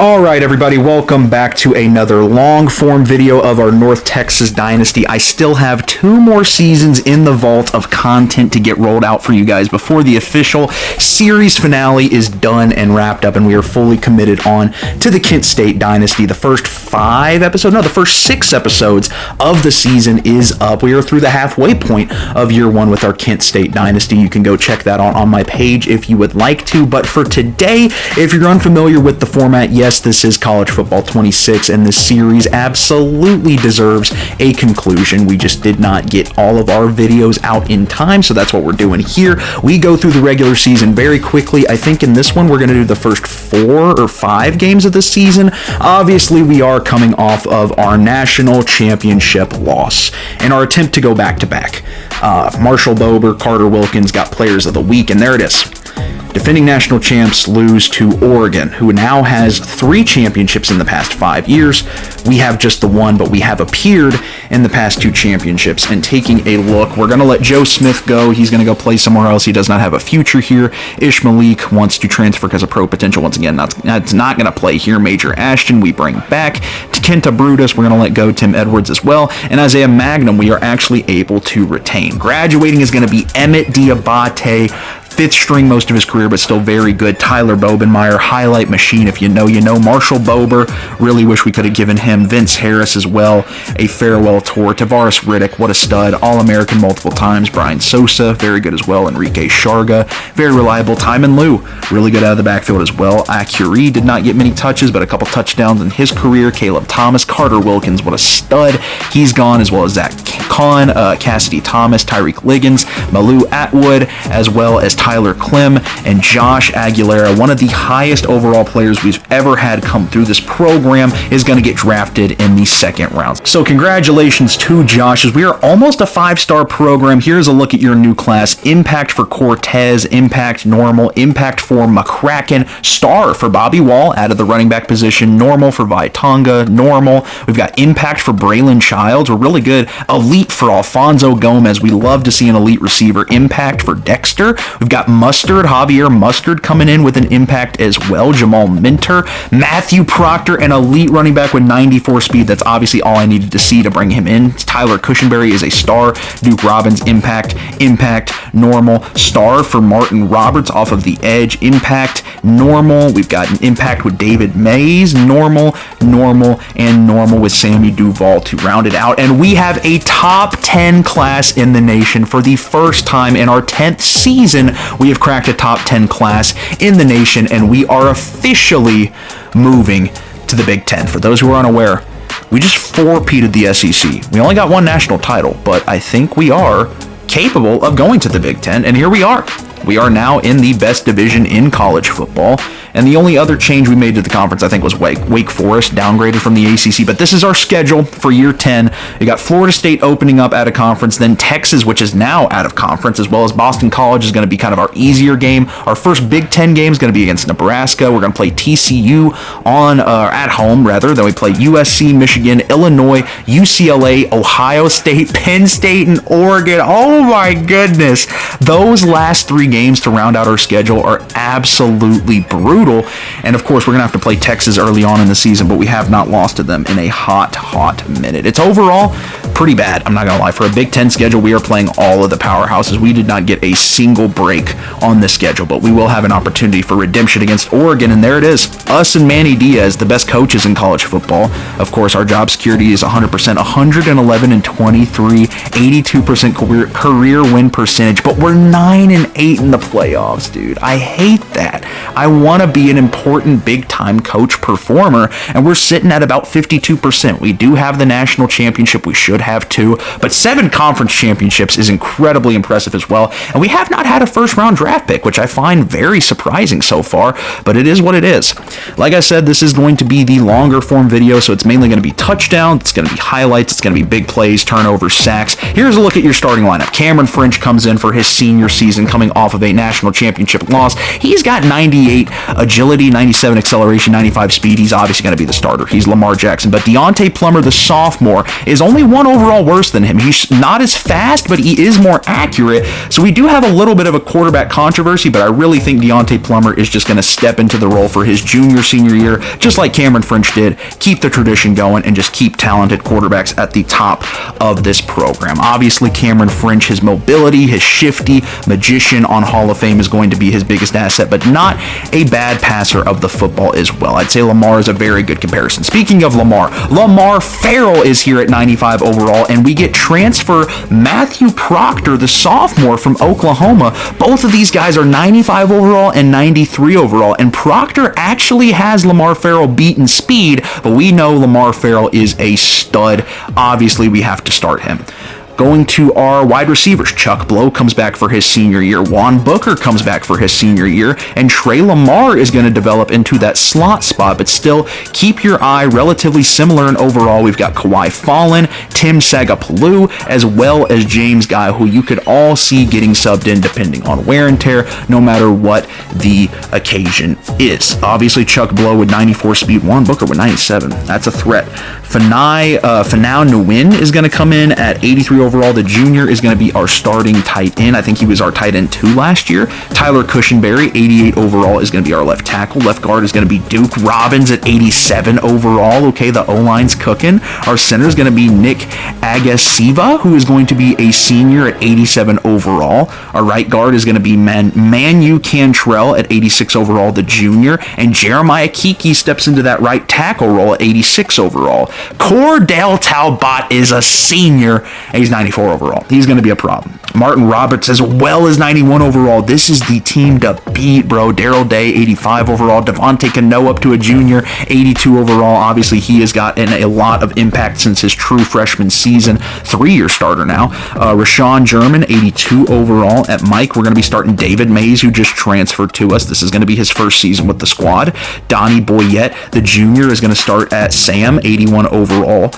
Alright everybody, welcome back to another long-form video of our North Texas Dynasty. I still have 2 more seasons in the vault of content to get rolled out for you guys before the official series finale is done and wrapped up, and we are fully committed on to the Kent State Dynasty. The first 6 episodes of the season is up. We are through the halfway point of year 1 with our Kent State Dynasty. You can go check that out on my page if you would like to, but for today, if you're unfamiliar with the format, yes, this is College Football 26, and this series absolutely deserves a conclusion. We just did not get all of our videos out in time, so that's what we're doing here. We go through the regular season very quickly. I think in this one, we're going to do the first 4 or 5 games of the season. Obviously, we are coming off of our national championship loss and our attempt to go back-to-back. Marshall Bober, Carter Wilkins got Players of the Week, and there it is. Defending national champs lose to Oregon, who now has 3 championships in the past 5 years. We have just the 1, but we have appeared in the past 2 championships. And taking a look, we're going to let Joe Smith go. He's going to go play somewhere else. He does not have a future here. Ish Malik wants to transfer because of pro potential. Once again, that's not going to play here. Major Ashton, we bring back. To Kenta Brutus, we're going to let go Tim Edwards as well. And Isaiah Magnum, we are actually able to retain. Graduating is going to be Emmett Diabate, 5th string most of his career, but still very good. Tyler Bobenmeyer, highlight machine. If you know, you know. Marshall Bober, really wish we could have given him. Vince Harris as well, a farewell tour. Tavares Riddick, what a stud. All-American multiple times. Brian Sosa, very good as well. Enrique Sharga, very reliable. Tyman Lue, really good out of the backfield as well. Acuri did not get many touches, but a couple touchdowns in his career. Caleb Thomas, Carter Wilkins, what a stud. He's gone, as well as Zach Kahn, Cassidy Thomas, Tyreek Liggins, Malu Atwood, as well as Tyler Clem and Josh Aguilera. One of the highest overall players we've ever had come through this program is going to get drafted in the 2nd round. So congratulations to Josh, as we are almost a 5-star program. Here's a look at your new class. Impact for Cortez, Impact normal, Impact for McCracken, Star for Bobby Wall out of the running back position, normal for Vaitonga, normal. We've got Impact for Braylon Childs. We're really good. Elite for Alfonso Gomez. We love to see an elite receiver. Impact for Dexter. We've got Mustard, Javier Mustard coming in with an impact as well. Jamal Minter, Matthew Proctor, an elite running back with 94 speed. That's obviously all I needed to see to bring him in. Tyler Cushenberry is a star. Duke Robbins, impact, normal. Star for Martin Roberts off of the edge, impact, normal. We've got an impact with David Mays, normal, and normal with Sammy Duval to round it out. And we have a top 10 class in the nation for the first time in our 10th season. We have cracked a top 10 class in the nation, and we are officially moving to the Big 10. For those who are unaware, we just 4-peated the SEC. We only got 1 national title, but I think we are capable of going to the Big 10, and here we are. We are now in the best division in college football, and the only other change we made to the conference, I think, was Wake Forest, downgraded from the ACC, but this is our schedule for year 10. You got Florida State opening up out of conference, then Texas, which is now out of conference, as well as Boston College is going to be kind of our easier game. Our first Big 10 game is going to be against Nebraska. We're going to play TCU at home, then we play USC, Michigan, Illinois, UCLA, Ohio State, Penn State, and Oregon. Oh my goodness. Those last 3 games to round out our schedule are absolutely brutal. And of course, we're going to have to play Texas early on in the season, but we have not lost to them in a hot minute. It's overall pretty bad, I'm not going to lie. For a Big 10 schedule, we are playing all of the powerhouses. We did not get a single break on this schedule, but we will have an opportunity for redemption against Oregon, and there it is. Us and Manny Diaz, the best coaches in college football. Of course, our job security is 100%, 111 and 23, 82% career win percentage, but we're 9-8 in the playoffs, dude. I hate that. I want to be an important big-time coach performer, and we're sitting at about 52%. We do have the national championship. We should have 2, but 7 conference championships is incredibly impressive as well, and we have not had a first-round draft pick, which I find very surprising so far, but it is what it is. Like I said, this is going to be the longer-form video, so it's mainly going to be touchdowns, it's going to be highlights, it's going to be big plays, turnovers, sacks. Here's a look at your starting lineup. Cameron French comes in for his senior season, coming off of a national championship loss. He's got 98 agility, 97 acceleration, 95 speed. He's obviously going to be the starter. He's Lamar Jackson. But Deontay Plummer, the sophomore, is only 1 overall worse than him. He's not as fast, but he is more accurate. So we do have a little bit of a quarterback controversy, but I really think Deontay Plummer is just going to step into the role for his senior year, just like Cameron French did. Keep the tradition going and just keep talented quarterbacks at the top of this program. Obviously, Cameron French, his mobility, his shifty magician on Hall of Fame is going to be his biggest asset, but not a bad passer of the football as well. I'd say Lamar is a very good comparison. Speaking of Lamar Farrell is here at 95 overall, and we get transfer Matthew Proctor, the sophomore from Oklahoma. Both of these guys are 95 overall and 93 overall, and Proctor actually has Lamar Farrell beat in speed, but we know Lamar Farrell is a stud. Obviously, we have to start him. Going to our wide receivers, Chuck Blow comes back for his senior year. Juan Booker comes back for his senior year. And Trey Lamar is going to develop into that slot spot, but still keep your eye relatively similar in overall. We've got Kawhi Fallon, Tim Sagapaloo, as well as James Guy, who you could all see getting subbed in depending on wear and tear, no matter what the occasion is. Obviously, Chuck Blow with 94 speed, Juan Booker with 97. That's a threat. Fanau Nguyen is going to come in at 83 overall. The junior is going to be our starting tight end. I think he was our tight end 2 last year. Tyler Cushenberry, 88 overall, is going to be our left tackle. Left guard is going to be Duke Robbins at 87 overall. Okay, the O-line's cooking. Our center is going to be Nick Agasiva, who is going to be a senior at 87 overall. Our right guard is going to be Manu Cantrell at 86 overall, the junior. And Jeremiah Kiki steps into that right tackle role at 86 overall. Cordell Talbot is a senior, and he's 94 overall. He's going to be a problem. Martin Roberts as well as 91 overall. This is the team to beat, bro. Darrell Day, 85 overall. Devontae Cano up to a junior, 82 overall. Obviously, he has gotten a lot of impact since his true freshman season. 3-year starter now. Rashawn German, 82 overall. At Mike, we're going to be starting David Mays, who just transferred to us. This is going to be his first season with the squad. Donnie Boyette, the junior, is going to start at Sam, 81 overall.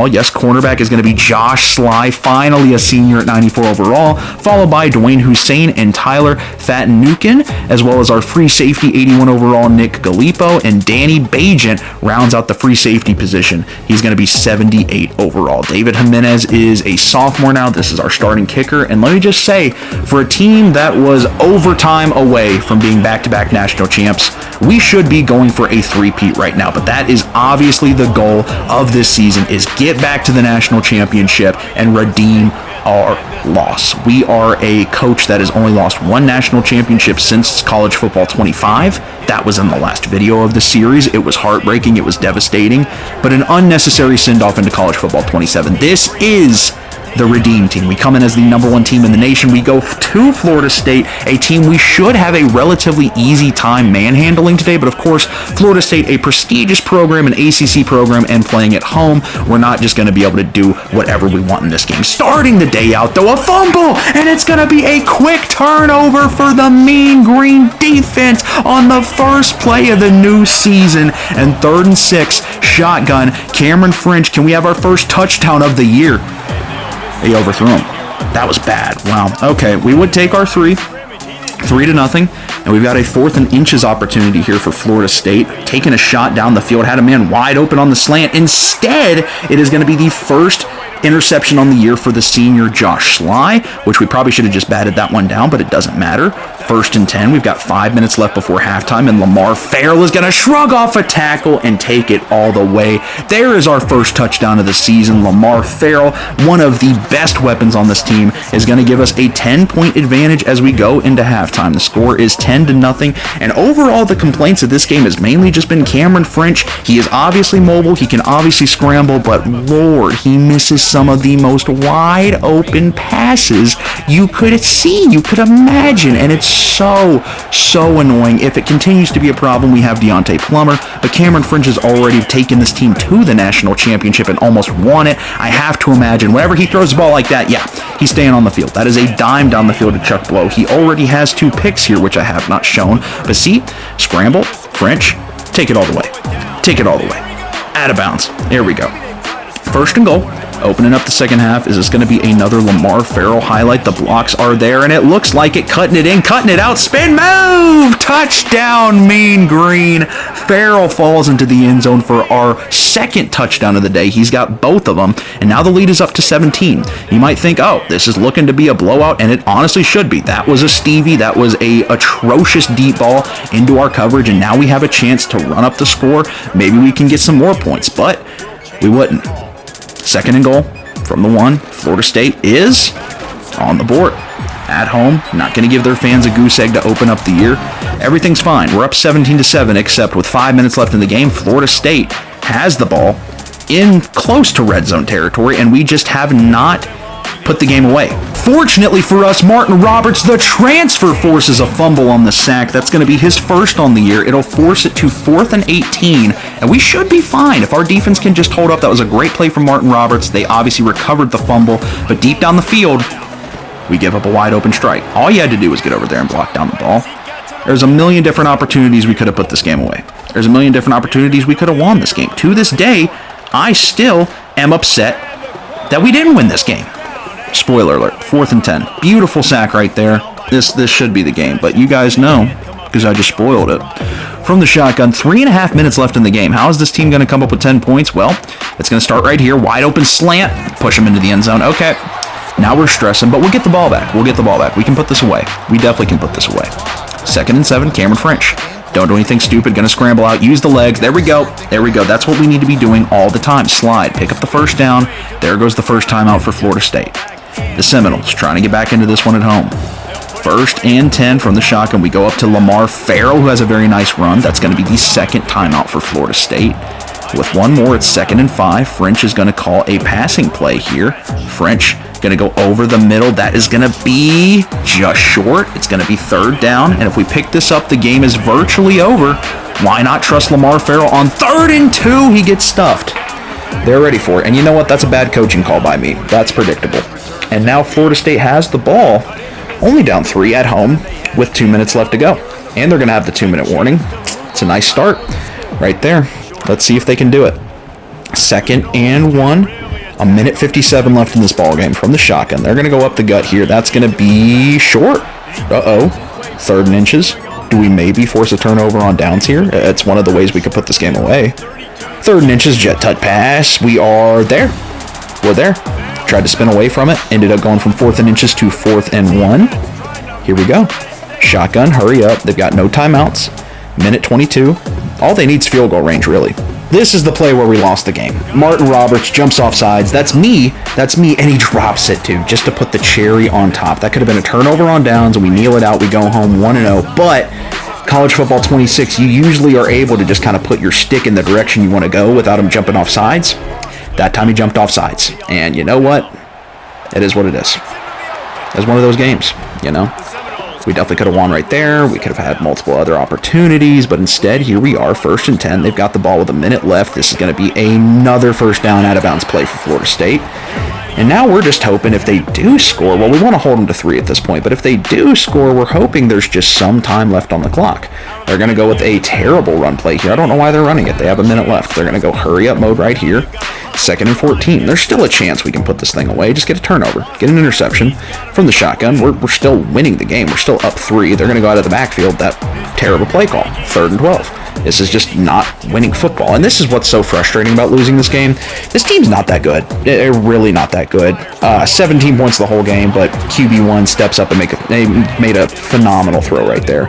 Yes, cornerback is going to be Josh Sly, finally a senior at 94 overall, followed by Dwayne Hussein and Tyler Fatanukin, as well as our free safety, 81 overall, Nick Gallipo, and Danny Bajent rounds out the free safety position. He's going to be 78 overall. David Jimenez is a sophomore now. This is our starting kicker, and let me just say, for a team that was overtime away from being back-to-back national champs, we should be going for a three-peat right now, but that is obviously the goal of this season, is get back to the national championship and redeem our loss. We are a coach that has only lost 1 national championship since college football 25. That was in the last video of the series. It was heartbreaking. It was devastating, but an unnecessary send-off into college football 27. This is the Redeem team. We come in as the #1 team in the nation. We go to Florida State, a team we should have a relatively easy time manhandling today, but of course, Florida State, a prestigious program, an ACC program, and playing at home, we're not just going to be able to do whatever we want in this game. Starting the day out, though, a fumble, and it's going to be a quick turnover for the Mean Green defense on the first play of the new season, and 3rd and 6, shotgun, Cameron French. Can we have our first touchdown of the year? He overthrew him. That was bad. Wow. Okay, we would take our 3-0, and we've got a 4th and inches opportunity here for Florida State. Taking a shot down the field, had a man wide open on the slant. Instead, it is going to be the first interception on the year for the senior Josh Sly, which we probably should have just batted that one down, but it doesn't matter. 1st and 10. We've got 5 minutes left before halftime, and Lamar Farrell is going to shrug off a tackle and take it all the way. There is our first touchdown of the season. Lamar Farrell, one of the best weapons on this team, is going to give us a 10-point advantage as we go into halftime. The score is 10-0, and overall the complaints of this game has mainly just been Cameron French. He is obviously mobile. He can obviously scramble, but Lord, he misses some of the most wide open passes you could see, you could imagine, and it's so annoying. If it continues to be a problem, we have Deontay Plummer, but Cameron French has already taken this team to the national championship and almost won it. I have to imagine whenever he throws the ball like that, yeah, he's staying on the field. That is a dime down the field to Chuck Blow. He already has 2 picks here, which I have not shown, but see, scramble, French, take it all the way. Take it all the way. Out of bounds. There we go. 1st and goal. Opening up the second half, is this going to be another Lamar Farrell highlight? The blocks are there, and it looks like it. Cutting it in, cutting it out, spin move! Touchdown, Mean Green. Farrell falls into the end zone for our second touchdown of the day. He's got both of them, and now the lead is up to 17. You might think, oh, this is looking to be a blowout, and it honestly should be. That was a Stevie. That was a atrocious deep ball into our coverage, and now we have a chance to run up the score. Maybe we can get some more points, but we wouldn't. Second and goal from the 1. Florida State is on the board. At home, not going to give their fans a goose egg to open up the year. Everything's fine. We're up 17-7, except with 5 minutes left in the game, Florida State has the ball in close to red zone territory, and we just have not put the game away. Fortunately for us, Martin Roberts, the transfer, forces a fumble on the sack. That's going to be his first on the year. It'll force it to 4th and 18, and we should be fine if our defense can just hold up. That was a great play from Martin Roberts. They obviously recovered the fumble, but deep down the field, we give up a wide open strike. All you had to do was get over there and block down the ball. There's a million different opportunities we could have put this game away. There's a million different opportunities we could have won this game. To this day, I still am upset that we didn't win this game. Spoiler alert, 4th and 10. Beautiful sack right there. This should be the game, but you guys know, because I just spoiled it. From the shotgun, 3.5 minutes left in the game. How is this team going to come up with 10 points? Well, it's going to start right here. Wide open slant. Push them into the end zone. Okay. Now we're stressing, but we'll get the ball back. We'll get the ball back. We can put this away. We definitely can put this away. 2nd and 7, Cameron French. Don't do anything stupid. Going to scramble out. Use the legs. There we go. There we go. That's what we need to be doing all the time. Slide. Pick up the first down. There goes the first timeout for Florida State. The Seminoles trying to get back into this one at home. 1st and 10 from the shotgun. We go up to Lamar Farrell, who has a very nice run. That's going to be the second timeout for Florida State. With one more, it's 2nd and 5. French is going to call a passing play here. French going to go over the middle. That is going to be just short. It's going to be 3rd down. And if we pick this up, the game is virtually over. Why not trust Lamar Farrell on 3rd and 2? He gets stuffed. They're ready for it. And you know what? That's a bad coaching call by me. That's predictable. And now Florida State has the ball, only down 3 at home with 2 minutes left to go. And they're going to have the 2-minute warning. It's a nice start right there. Let's see if they can do it. 2nd and 1. 1:57 left in this ball game from the shotgun. They're going to go up the gut here. That's going to be short. Uh-oh. 3rd and inches. Do we maybe force a turnover on downs here? It's one of the ways we could put this game away. 3rd and inches, jet tut pass. We are there. We're there. Tried to spin away from it. Ended up going from 4th and inches to 4th and 1. Here we go. Shotgun, hurry up. They've got no timeouts. 1:22. All they need is field goal range, really. This is the play where we lost the game. Martin Roberts jumps off sides. That's me, and he drops it too, just to put the cherry on top. That could have been a turnover on downs, and we kneel it out. We go home 1-0. But college football 26, you usually are able to just kind of put your stick in the direction you want to go without him jumping off sides. That time he jumped off sides. And you know what? It is what it is. It's one of those games, you know? We definitely could have won right there. We could have had multiple other opportunities, but instead, here we are, 1st and 10. They've got the ball with a minute left. This is going to be another first down out of bounds play for Florida State. And now we're just hoping if they do score, well, we want to hold them to 3 at this point, but if they do score, we're hoping there's just some time left on the clock. They're going to go with a terrible run play here. I don't know why they're running it. They have a minute left. They're going to go hurry up mode right here. 2nd and 14. There's still a chance we can put this thing away. Just get a turnover. Get an interception from the shotgun. We're still winning the game. We're still up 3. They're going to go out of the backfield. That terrible play call. 3rd and 12. This is just not winning football. And this is what's so frustrating about losing this game. This team's not that good. They're really not that good. 17 points the whole game, but QB1 steps up and they made a phenomenal throw right there.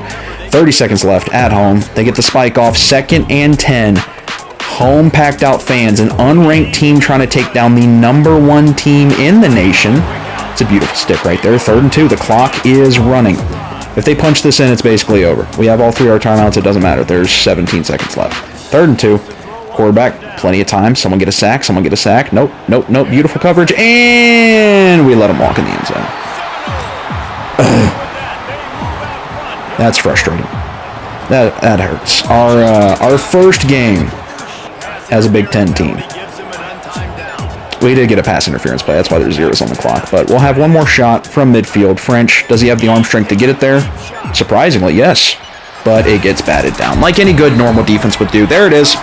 30 seconds left at home. They get the spike off. 2nd and 10. Home packed out fans. An unranked team trying to take down the #1 team in the nation. It's a beautiful stick right there. 3rd and 2. The clock is running. If they punch this in, it's basically over. We have all 3 of our timeouts. It doesn't matter. There's 17 seconds left. 3rd and 2. Quarterback, plenty of time. Someone get a sack. Someone get a sack. Nope. Beautiful coverage. And we let him walk in the end zone. That's frustrating. That hurts. Our first game as a Big Ten team. We did get a pass interference play. That's why there's zeros on the clock. But we'll have one more shot from midfield. French, does he have the arm strength to get it there? Surprisingly, yes. But it gets batted down, like any good normal defense would do. There it is.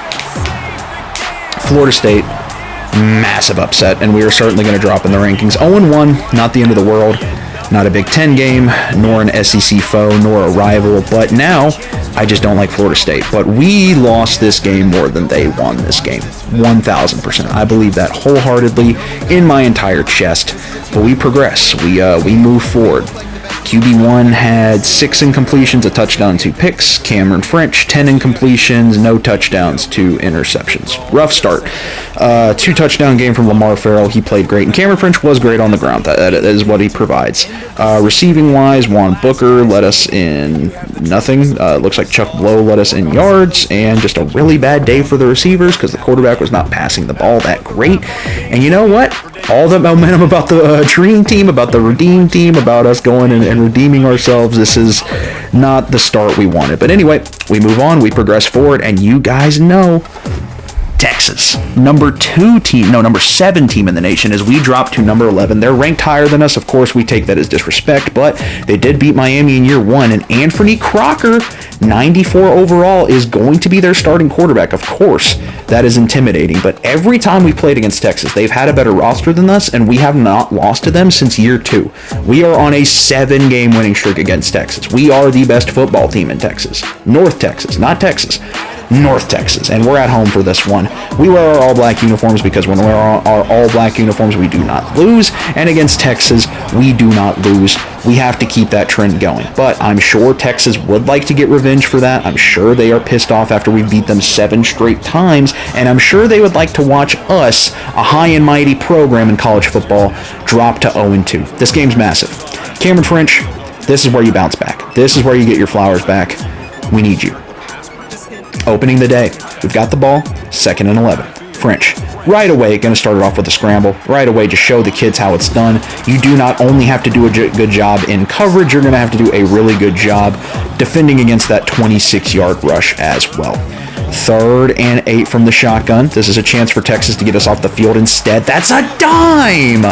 Florida State Massive upset, and we are certainly going to drop in the rankings. 0-1, not the end of the world. Not a Big Ten game, nor an SEC foe, nor a rival, but now I just don't like Florida State. But we lost this game more than they won this game. 1,000%. I believe that wholeheartedly in my entire chest. But we progress. We move forward. QB1 had 6 incompletions, a touchdown, 2 picks. Cameron French, 10 incompletions, no touchdowns, 2 interceptions. Rough start. 2 touchdown game from Lamar Farrell. He played great. And Cameron French was great on the ground. That is what he provides. Receiving-wise, Juan Booker led us in nothing. Looks like Chuck Blow led us in yards. And just a really bad day for the receivers because the quarterback was not passing the ball that great. And you know what? All the momentum about the Dream Team, about the Redeem Team, about us going and redeeming ourselves, this is not the start we wanted. But anyway, we move on, we progress forward, and you guys know Texas, number 7 team in the nation, as we drop to number 11. They're ranked higher than us. Of course, we take that as disrespect, but they did beat Miami in year 1, and Anthony Crocker, 94 overall, is going to be their starting quarterback. Of course, that is intimidating, but every time we played against Texas, they've had a better roster than us, and we have not lost to them since year 2. We are on a 7-game winning streak against Texas. We are the best football team in Texas. North Texas, not Texas. North Texas, and we're at home for this one. We wear our all-black uniforms because when we wear our all-black uniforms, we do not lose, and against Texas, we do not lose. We have to keep that trend going, but I'm sure Texas would like to get revenge for that. I'm sure they are pissed off after we beat them 7 straight times, and I'm sure they would like to watch us, a high and mighty program in college football, drop to 0-2. This game's massive. Cameron French, this is where you bounce back. This is where you get your flowers back. We need you. Opening the day, we've got the ball, 2nd and 11. French, right away, going to start it off with a scramble. Right away, just show the kids how it's done. You do not only have to do a good job in coverage, you're going to have to do a really good job defending against that 26-yard rush as well. 3rd and 8 from the shotgun. This is a chance for Texas to get us off the field instead. That's a dime!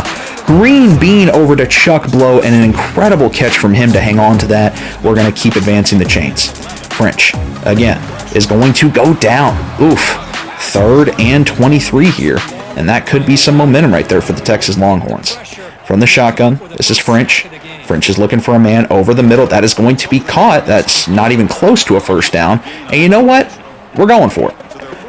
Green bean over to Chuck Blow, and an incredible catch from him to hang on to that. We're going to keep advancing the chains. French, again, is going to go down. Oof. 3rd and 23 here, and that could be some momentum right there for the Texas Longhorns. From the shotgun, this is French. French is looking for a man over the middle. That is going to be caught. That's not even close to a first down. And you know what? We're going for it.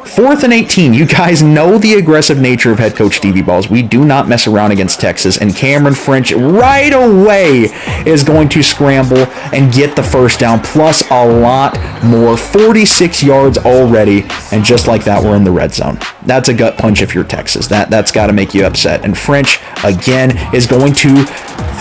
4th and 18. You guys know the aggressive nature of head coach Stevie Balls. We do not mess around against Texas, and Cameron French right away is going to scramble and get the first down, plus a lot more. 46 yards already, and just like that, we're in the red zone. That's a gut punch if you're Texas. That's got to make you upset. And French, again, is going to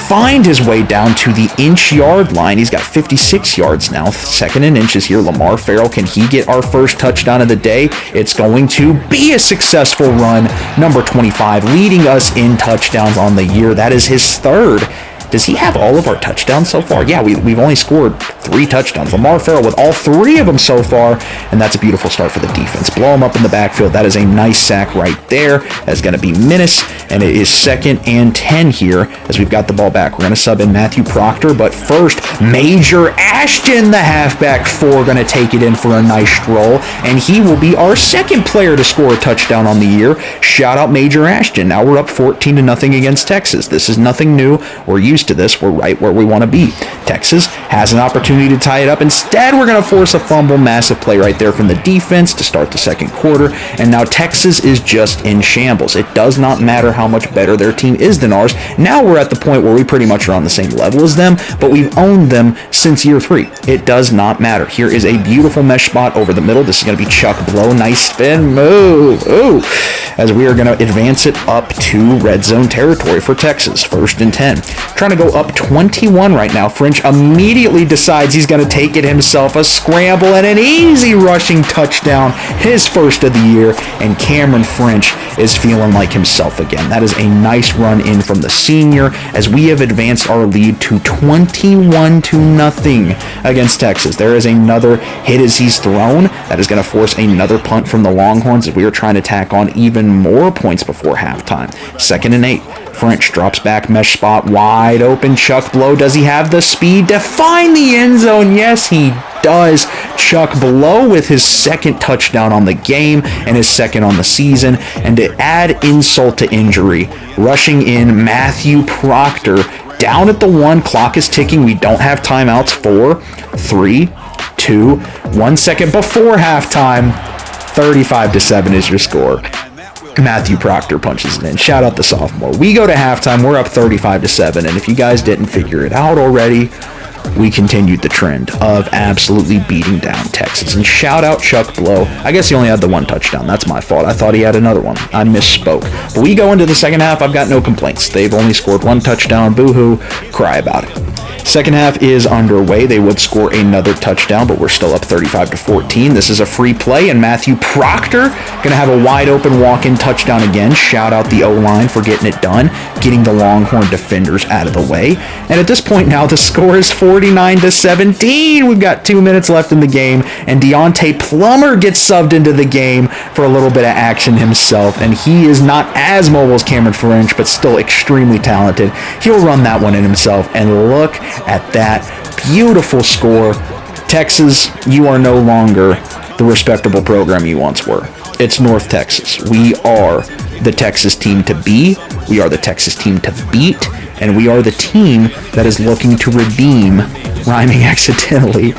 find his way down to the inch-yard line. He's got 56 yards now. 2nd and inches here. Lamar Farrell, can he get our first touchdown of the day? It's going to be a successful run. Number 25, leading us in touchdowns on the year. That is his 3rd. Does he have all of our touchdowns so far? Yeah, we've only scored 3 touchdowns. Lamar Farrell with all 3 of them so far, and that's a beautiful start for the defense. Blow him up in the backfield. That is a nice sack right there. That's going to be Menace, and it is 2nd and 10 here as we've got the ball back. We're going to sub in Matthew Proctor, but first, Major Ashton, the halfback 4, going to take it in for a nice stroll, and he will be our 2nd player to score a touchdown on the year. Shout out Major Ashton. Now we're up 14-0 against Texas. This is nothing new. We're used to this. We're right where we want to be. Texas has an opportunity to tie it up. Instead, we're going to force a fumble. Massive play right there from the defense to start the 2nd quarter, and now Texas is just in shambles. It does not matter how much better their team is than ours. Now we're at the point where we pretty much are on the same level as them, but we've owned them since year 3. It does not matter. Here is a beautiful mesh spot over the middle. This is going to be Chuck Blow. Nice spin move. Ooh. As we are going to advance it up to red zone territory for Texas. 1st and 10. Trying to go up 21 right now. French immediately decides he's going to take it himself. A scramble and an easy rushing touchdown. His 1st of the year, and Cameron French is feeling like himself again. That is a nice run in from the senior as we have advanced our lead to 21-0 against Texas. There is another hit as he's thrown. That is going to force another punt from the Longhorns as we are trying to tack on even more points before halftime. 2nd and 8. French drops back, mesh spot, wide open. Chuck Blow, does he have the speed to find the end zone? Yes, he does. Chuck Blow with his second touchdown on the game and his second on the season. And to add insult to injury, rushing in Matthew Proctor down at the 1. Clock is ticking. We don't have timeouts. 4, 3, 2, 1 second before halftime. 35-7 is your score. Matthew Proctor punches it in. Shout out the sophomore. We go to halftime. We're up 35-7. And if you guys didn't figure it out already, we continued the trend of absolutely beating down Texas. And shout out Chuck Blow. I guess he only had the 1 touchdown. That's my fault. I thought he had another one. I misspoke. But we go into the second half. I've got no complaints. They've only scored 1 touchdown. Boo-hoo. Cry about it. Second half is underway. They would score another touchdown, but we're still up 35-14. This is a free play, and Matthew Proctor going to have a wide open walk-in touchdown again. Shout out the O-line for getting it done, getting the Longhorn defenders out of the way. And at this point now, the score is 49-17. We've got 2 minutes left in the game, and Deontay Plummer gets subbed into the game for a little bit of action himself, and he is not as mobile as Cameron French, but still extremely talented. He'll run that one in himself, and look at that beautiful score. Texas, you are no longer the respectable program you once were. It's North Texas. We are the Texas team to be. We are the Texas team to beat. And we are the team that is looking to redeem, rhyming accidentally,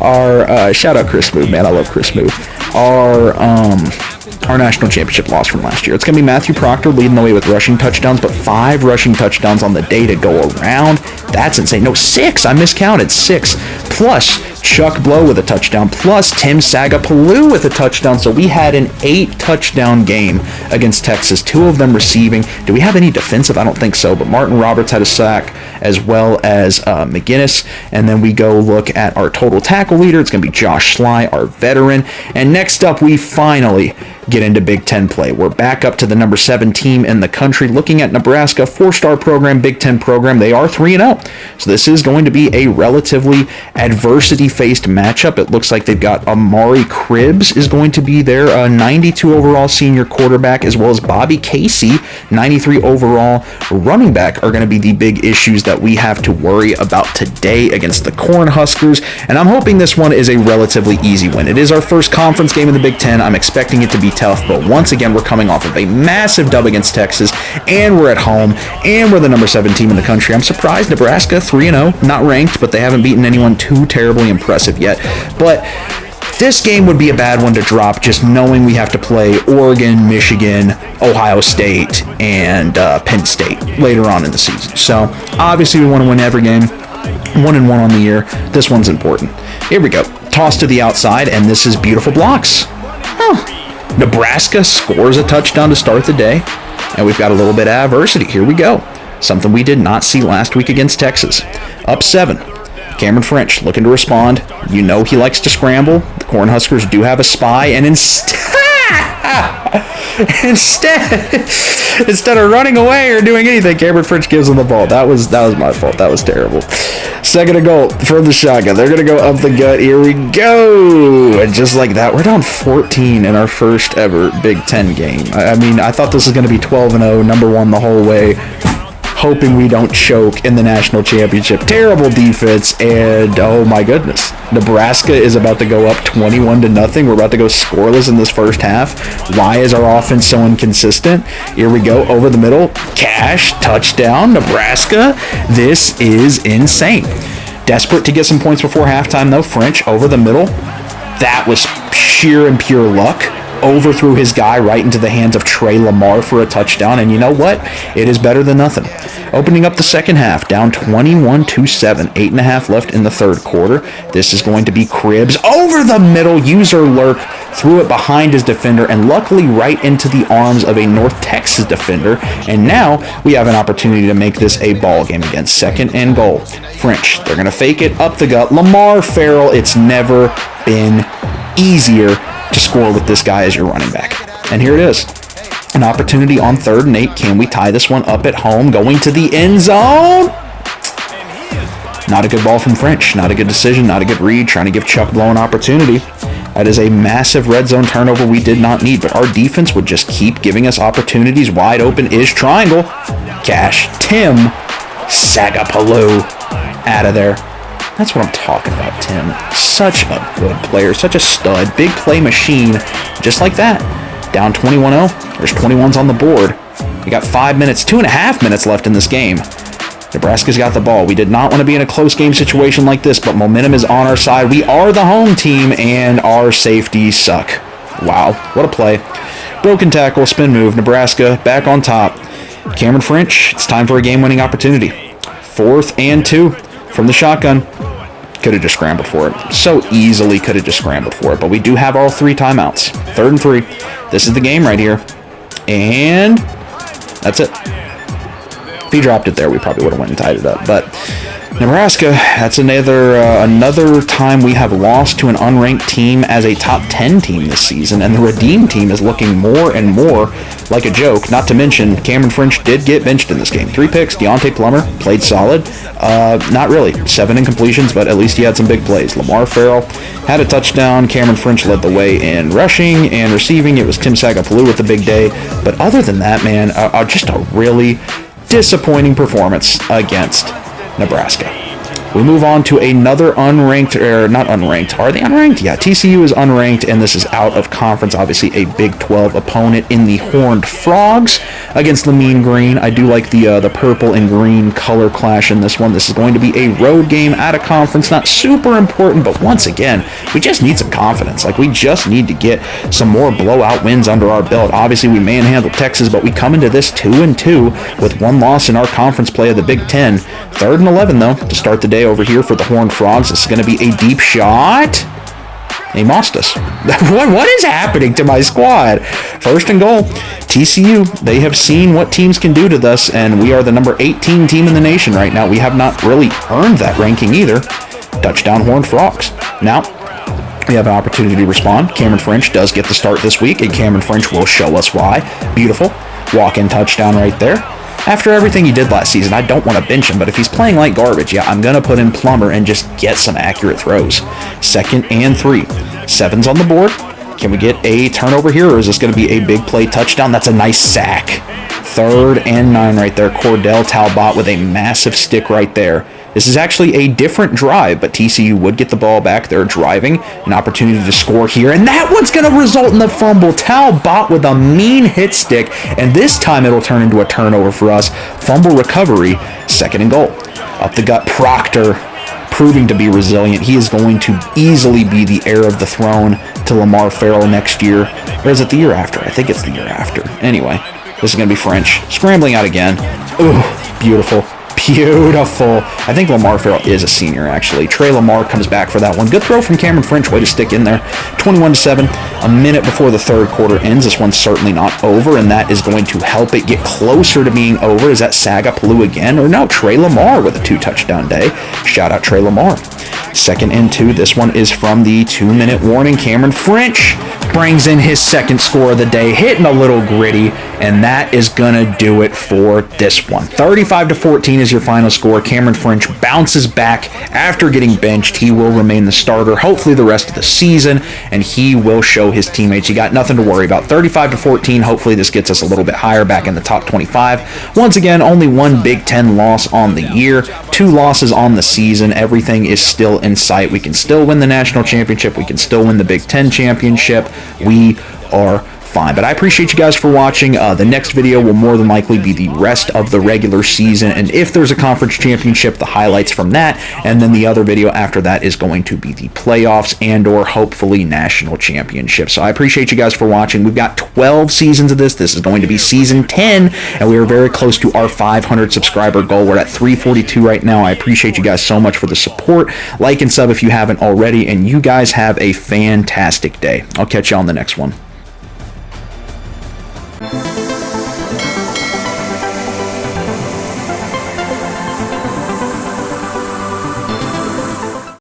our, shout out Chris Move, man. I love Chris Move. Our national championship loss from last year. It's going to be Matthew Proctor leading the way with rushing touchdowns, but 5 rushing touchdowns on the day to go around. That's insane. No, 6. I miscounted. 6. Plus Chuck Blow with a touchdown, plus Tim Sagapaloo with a touchdown. So we had an 8-touchdown game against Texas, 2 of them receiving. Do we have any defensive? I don't think so, but Martin Roberts had a sack as well as McGinnis. And then we go look at our total tackle leader. It's going to be Josh Sly, our veteran. And next up, we finally get into Big Ten play. We're back up to the number 7 team in the country, looking at Nebraska, 4-star program, Big Ten program. They are 3-0. So this is going to be a relatively adversity-faced matchup. It looks like they've got Amari Cribbs is going to be their 92 overall senior quarterback, as well as Bobby Casey, 93 overall running back, are going to be the big issues that we have to worry about today against the Cornhuskers. And I'm hoping this one is a relatively easy win. It is our first conference game in the Big Ten. I'm expecting it to be tough, but once again, we're coming off of a massive dub against Texas, and we're at home, and we're the number 7 team in the country. I'm surprised Nebraska 3-0, not ranked, but they haven't beaten anyone too terribly impressive yet. But this game would be a bad one to drop, just knowing we have to play Oregon, Michigan, Ohio State, and Penn State later on in the season. So obviously we want to win every game. 1-1 on the year. This one's important. Here we go. Toss to the outside, and this is beautiful blocks. Nebraska scores a touchdown to start the day, and we've got a little bit of adversity. Here we go. Something we did not see last week against Texas. Up 7. Cameron French looking to respond. You know he likes to scramble. The Cornhuskers do have a spy, and instead of running away or doing anything, Cameron French gives them the ball. That was my fault. That was terrible. Second and goal from the shotgun. They're going to go up the gut. Here we go. And just like that, we're down 14 in our first ever Big Ten game. I mean, I thought this was going to be 12-0, number 1 the whole way, hoping we don't choke in the national championship. Terrible defense, and oh my goodness, Nebraska is about to go up 21-0. We're about to go scoreless in this first half. Why is our offense so inconsistent? Here we go, over the middle, Cash, touchdown, Nebraska. This is insane. Desperate to get some points before halftime, though. French over the middle. That was sheer and pure luck. Overthrew his guy right into the hands of Trey Lamar for a touchdown, and you know what? It is better than nothing. Opening up the second half, down 21-7, 8.5 left in the third quarter. This is going to be Cribbs over the middle. User lurk, threw it behind his defender, and luckily right into the arms of a North Texas defender. And now we have an opportunity to make this a ball game again. Second and goal. French, they're going to fake it up the gut. Lamar Farrell, it's never been easier to score with this guy as your running back. And here it is. An opportunity on 3rd and 8. Can we tie this one up at home? Going to the end zone. Not a good ball from French. Not a good decision. Not a good read. Trying to give Chuck Blow an opportunity. That is a massive red zone turnover we did not need, but our defense would just keep giving us opportunities. Wide open is triangle. Cash. Tim Sagapaloo out of there. That's what I'm talking about, Tim. Such a good player, such a stud, big play machine. Just like that. Down 21-0. There's 21s on the board. We got 5 minutes, 2.5 minutes left in this game. Nebraska's got the ball. We did not want to be in a close game situation like this, but momentum is on our side. We are the home team, and our safeties suck. Wow, what a play. Broken tackle, spin move. Nebraska back on top. Cameron French, it's time for a game-winning opportunity. 4th and 2 from the shotgun. Could have just scrambled for it. So easily could have just scrambled for it, but we do have all 3 timeouts. 3rd and 3. This is the game right here. And that's it. If he dropped it there, we probably would have went and tied it up. But Nebraska, that's another time we have lost to an unranked team as a top 10 team this season, and the Redeem team is looking more and more like a joke. Not to mention, Cameron French did get benched in this game. 3 picks. Deontay Plummer played solid. Not really. 7 incompletions, but at least he had some big plays. Lamar Farrell had a touchdown. Cameron French led the way in rushing and receiving. It was Tim Sagapaloo with the big day. But other than that, man, just a really disappointing performance against Nebraska. We move on to another unranked, or not unranked. Are they unranked? Yeah, TCU is unranked, and this is out of conference. Obviously, a Big 12 opponent in the Horned Frogs against the Mean Green. I do like the purple and green color clash in this one. This is going to be a road game out of conference. Not super important, but once again, we just need some confidence. Like, we just need to get some more blowout wins under our belt. Obviously, we manhandled Texas, but we come into this 2-2 with 1 loss in our conference play of the Big 10. 3rd and 11, though, to start the day over here for the Horned Frogs. This is going to be a deep shot. They mossed us. What is happening to my squad? 1st and goal. TCU, they have seen what teams can do to us, and we are the number 18 team in the nation right now. We have not really earned that ranking either. Touchdown Horned Frogs. Now, we have an opportunity to respond. Cameron French does get the start this week, and Cameron French will show us why. Beautiful. Walk-in touchdown right there. After everything he did last season, I don't want to bench him, but if he's playing like garbage, yeah, I'm going to put in Plummer and just get some accurate throws. 2nd and 3. 7's on the board. Can we get a turnover here, or is this going to be a big play touchdown? That's a nice sack. 3rd and 9 right there. Cordell Talbot with a massive stick right there. This is actually a different drive, but TCU would get the ball back. They're driving. An opportunity to score here, and that one's going to result in the fumble. Talbot with a mean hit stick, and this time it'll turn into a turnover for us. Fumble recovery, 2nd and goal. Up the gut, Proctor, proving to be resilient. He is going to easily be the heir of the throne to Lamar Farrell next year. Or is it the year after? I think it's the year after. Anyway, this is going to be French. Scrambling out again. Ooh, beautiful. Beautiful. I think Lamar Farrell is a senior, actually. Trey Lamar comes back for that one. Good throw from Cameron French. Way to stick in there. 21-7. A minute before the 3rd quarter ends. This one's certainly not over, and that is going to help it get closer to being over. Is that Sagapaloo again? Or no, Trey Lamar with a 2-touchdown day. Shout out Trey Lamar. 2nd and 2. This one is from the 2-minute warning. Cameron French brings in his 2nd score of the day, hitting a little gritty, and that is going to do it for this one. 35-14 is your final score. Cameron French bounces back after getting benched. He will remain the starter, hopefully the rest of the season, and he will show his teammates you got nothing to worry about. 35-14. Hopefully this gets us a little bit higher back in the top 25. Once again, only 1 Big 10 loss on the year, 2 losses on the season. Everything is still in sight. We can still win the national championship. We can still win the Big 10 championship. We are fine. But I appreciate you guys for watching. The next video will more than likely be the rest of the regular season, and if there's a conference championship, the highlights from that, and then the other video after that is going to be the playoffs and or hopefully national championship. So I appreciate you guys for watching. We've got 12 seasons of this. This is going to be season 10, and we are very close to our 500 subscriber goal. We're at 342 right now. I appreciate you guys so much for the support. Like and sub if you haven't already, and you guys have a fantastic day. I'll catch you on the next one.